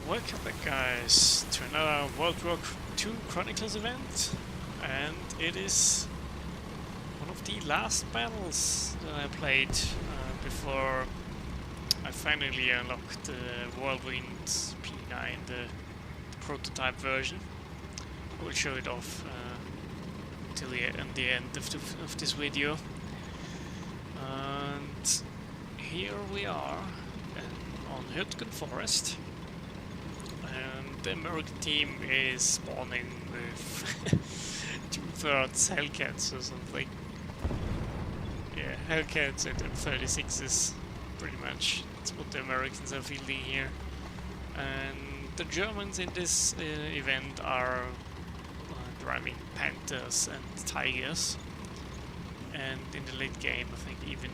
Welcome back, guys, to another WW2 Chronicles event, and it is one of the last battles that I played before I finally unlocked the Whirlwind P.9, the prototype version. I will show it off till the end of this video. And here we are on Hellcat Forest. And the American team is spawning with 2/3 Hellcats or something. Yeah, Hellcats and M36s, pretty much. That's what the Americans are fielding here. And the Germans in this event are driving Panthers and Tigers. And in the late game, I think even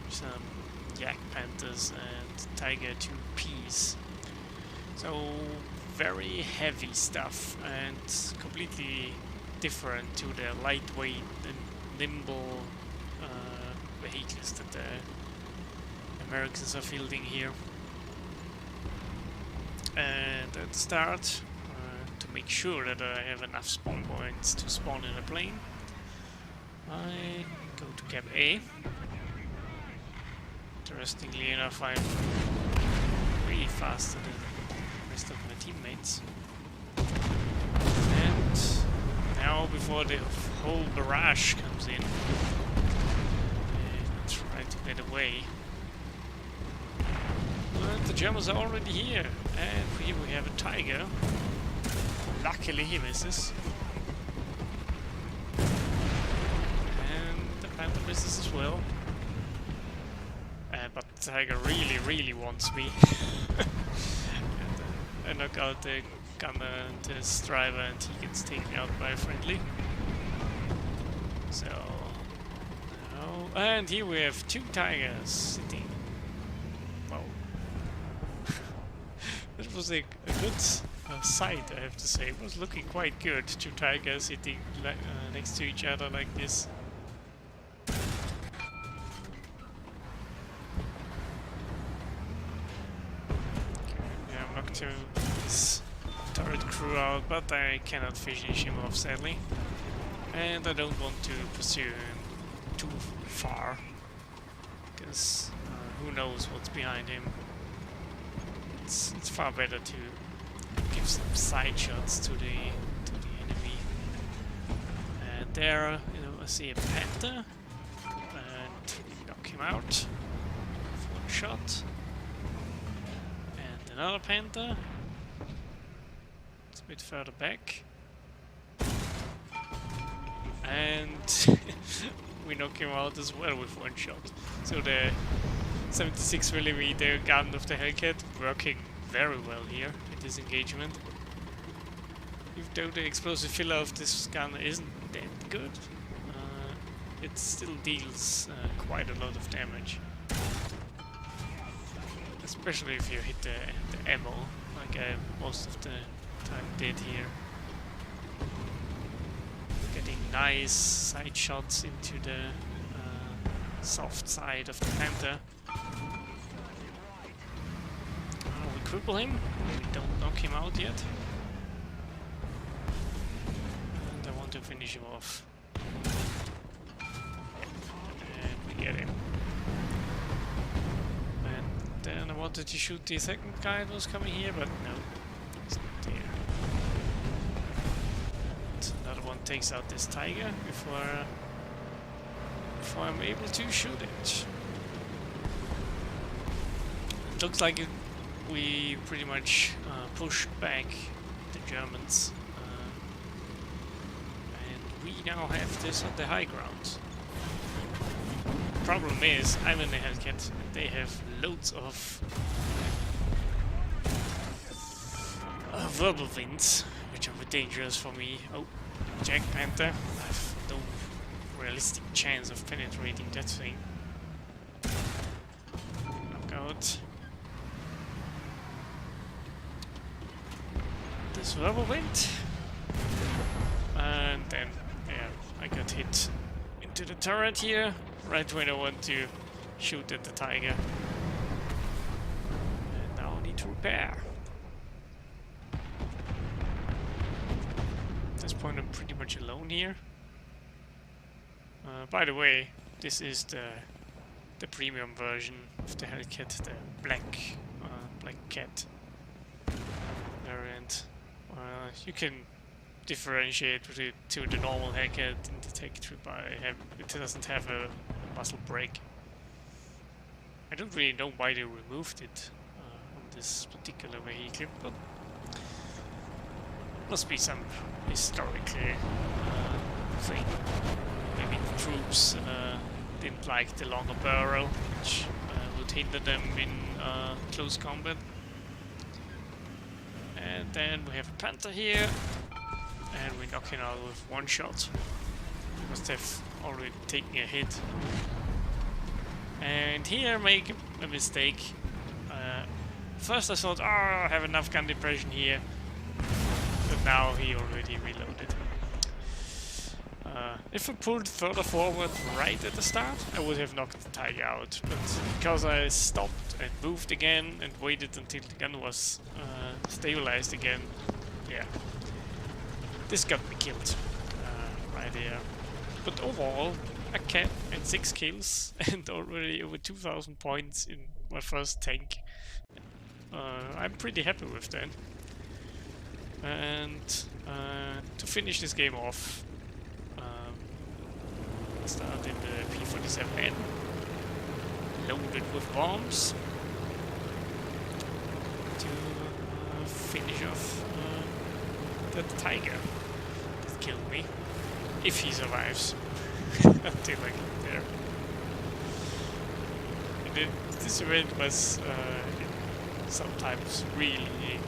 some Yak Panthers and Tiger 2Ps. So very heavy stuff and completely different to the lightweight and nimble vehicles that the Americans are fielding here. And at the start, to make sure that I have enough spawn points to spawn in a plane, I go to Cap A. Interestingly enough, I'm really faster than of my teammates. And now, before the whole barrage comes in, I try to get away. But the Germans are already here, and here we have a Tiger. Luckily he misses. And the Panther misses as well. But the Tiger really wants me. I knock out the gunner and his driver, and he gets taken out by a friendly. So now, and here we have 2 Tigers sitting. Wow, that was a good sight, I have to say. It was looking quite good. 2 Tigers sitting next to each other like this. To his turret crew out, but I cannot finish him off, sadly. And I don't want to pursue him too far, because who knows what's behind him. It's far better to give some side shots to the enemy. And there, I see a Panther, and knock him out with 1 shot. Another Panther. It's a bit further back. And we knock him out as well with 1 shot. So the 76mm gun of the Hellcat working very well here in this engagement. Even though the explosive filler of this gun isn't that good, it still deals quite a lot of damage. Especially if you hit the ammo, like I most of the time did here. Getting nice side shots into the soft side of the Panther. We cripple him, we don't knock him out yet. And I want to finish him off. And we get him. And I wanted to shoot the second guy that was coming here, but no, it's not here. And another one takes out this Tiger before I'm able to shoot it. It looks like we pretty much pushed back the Germans, and we now have this on the high ground. Problem is, I'm in the Hellcat. They have loads of Whirlwinds, which are dangerous for me. Oh, Jack Panther. I have no realistic chance of penetrating that thing. Knockout. This Whirlwind. And then, yeah, I got hit into the turret here, right when I want to shoot at the Tiger. And now I need to repair. this point I'm pretty much alone here. By the way, this is the premium version of the Hellcat, the black cat variant. You can differentiate with it to the normal Hellcat in the Tech Trip. It doesn't have a muzzle brake. I don't really know why they removed it on this particular vehicle, but must be some historical thing. Maybe the troops didn't like the longer barrel, which would hinder them in close combat. And then we have a Panther here, and we knock him out with one shot. Must have already taken a hit. And here I make a mistake. First I thought, oh, I have enough gun depression here, but now he already reloaded. If I pulled further forward right at the start, I would have knocked the Tiger out, but because I stopped and moved again and waited until the gun was stabilized again, yeah, this got me killed right here. But overall, a cat and 6 kills and already over 2,000 points in my first tank. I'm pretty happy with that. And to finish this game off, start in the P47N, loaded with bombs to finish off that Tiger that killed me, if he survives until I get there. And this event was sometimes really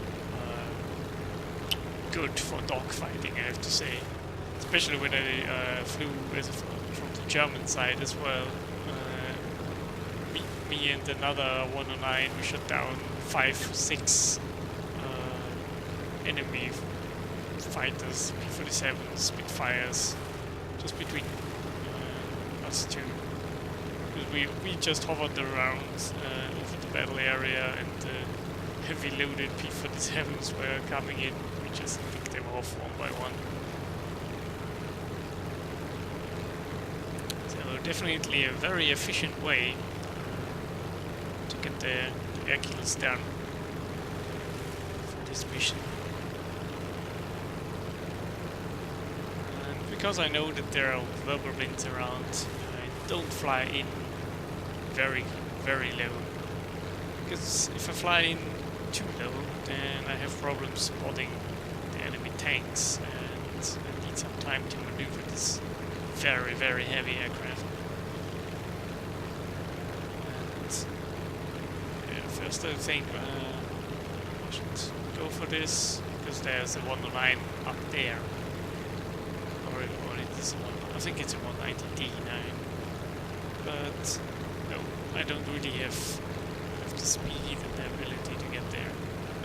good for dogfighting, I have to say. Especially when I flew from the German side as well. Me and another 109, we shot down 5-6 enemy fighters, P-47s, Spitfires, just between us two. We just hovered around over the battle area, and heavy loaded P-47s were coming in. We just picked them off one by one. Definitely a very efficient way to get the air kills done for this mission. And because I know that there are Whirlwinds around, I don't fly in very, very low. Because if I fly in too low, then I have problems spotting the enemy tanks, and I need some time to maneuver this very, very heavy aircraft. First I think I should go for this, because there's a 109 up there. Or it is I think it's a 190 D9. But no, I don't really have the speed and the ability to get there.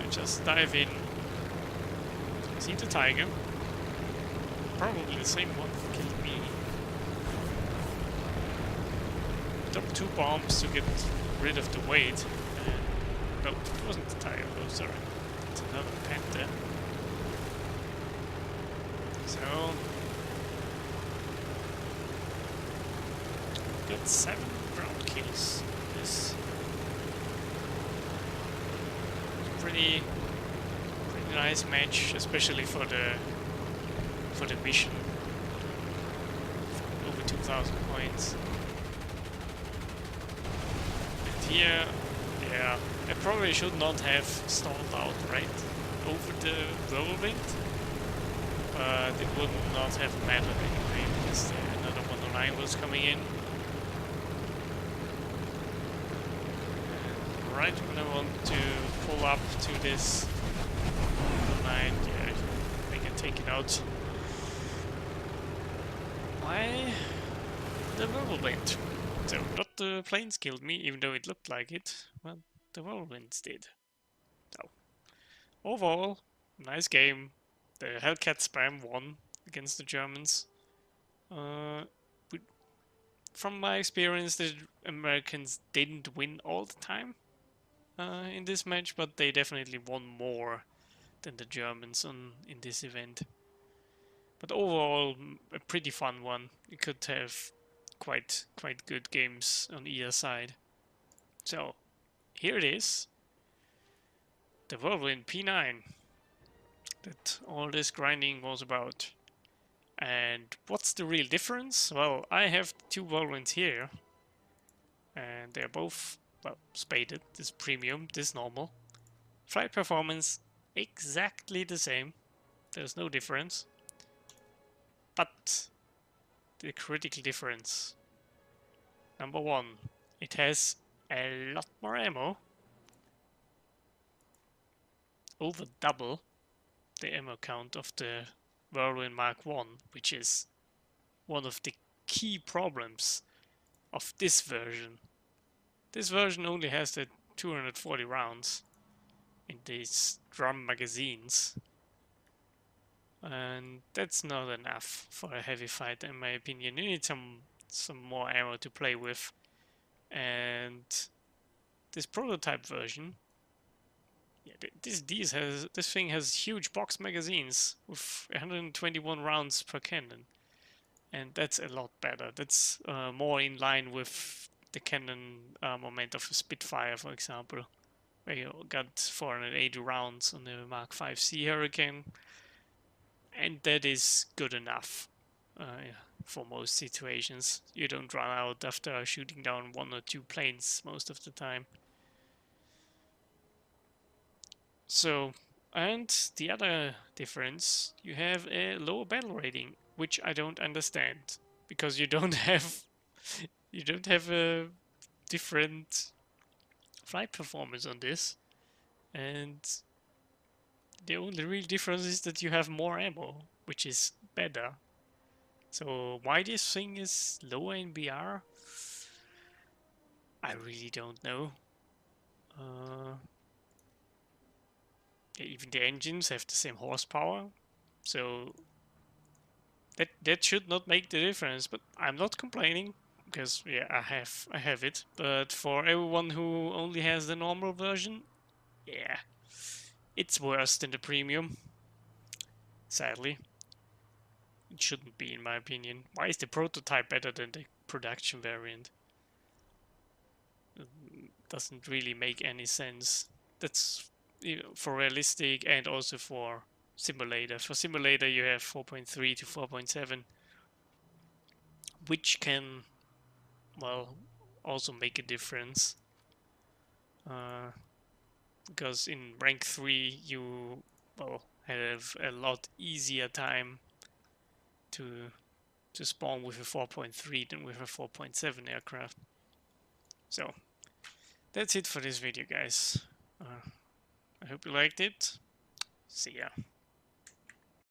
I just dive in, see the Tiger, probably the same one that killed me. Drop 2 bombs to get rid of the weight. No, it wasn't the Tiger, oh sorry. It's another Panther. So got 7 ground kills. This pretty nice match, especially for the mission. Over 2,000 points. And here, yeah, I probably should not have stalled out right over the Whirlwind, but it would not have mattered anyway, because another 109 was coming in. And right when I want to pull up to this 109, yeah, I get taken out by the Whirlwind. So, not the planes killed me, even though it looked like it. Well, the Whirlwinds did. So, overall, nice game. The Hellcat spam won against the Germans. From my experience, the Americans didn't win all the time in this match, but they definitely won more than the Germans in this event. But overall, a pretty fun one. You could have quite good games on either side. So here it is, the Whirlwind P.9 that all this grinding was about. And what's the real difference? Well, I have two Whirlwinds here, and they're both, well, spaded. This premium, this normal. Flight performance exactly the same. There's no difference. But the critical difference. Number one, it has a lot more ammo. Over double the ammo count of the Whirlwind Mark 1, which is one of the key problems of this version. This version only has the 240 rounds in these drum magazines, and that's not enough for a heavy fight in my opinion. You need some more ammo to play with, and this prototype version, yeah, this thing has huge box magazines with 121 rounds per cannon, and that's a lot better. That's more in line with the cannon armament of a Spitfire, for example, where you got 480 rounds on the Mark 5C Hurricane, and that is good enough yeah, for most situations. You don't run out after shooting down one or two planes most of the time. So, and the other difference, you have a lower battle rating, which I don't understand, because you don't have a different flight performance on this, and the only real difference is that you have more ammo, which is better. So why this thing is lower in BR, I really don't know. Even the engines have the same horsepower, so that should not make the difference. But I'm not complaining, because yeah, I have it. But for everyone who only has the normal version, yeah, it's worse than the premium. Sadly, it shouldn't be, in my opinion. Why is the prototype better than the production variant? It doesn't really make any sense. That's, you know, for realistic and also for simulator. For simulator, you have 4.3 to 4.7, which can, well, also make a difference. Because in rank 3 you, well, have a lot easier time to spawn with a 4.3 than with a 4.7 aircraft. So that's it for this video, guys. I hope you liked it. See ya.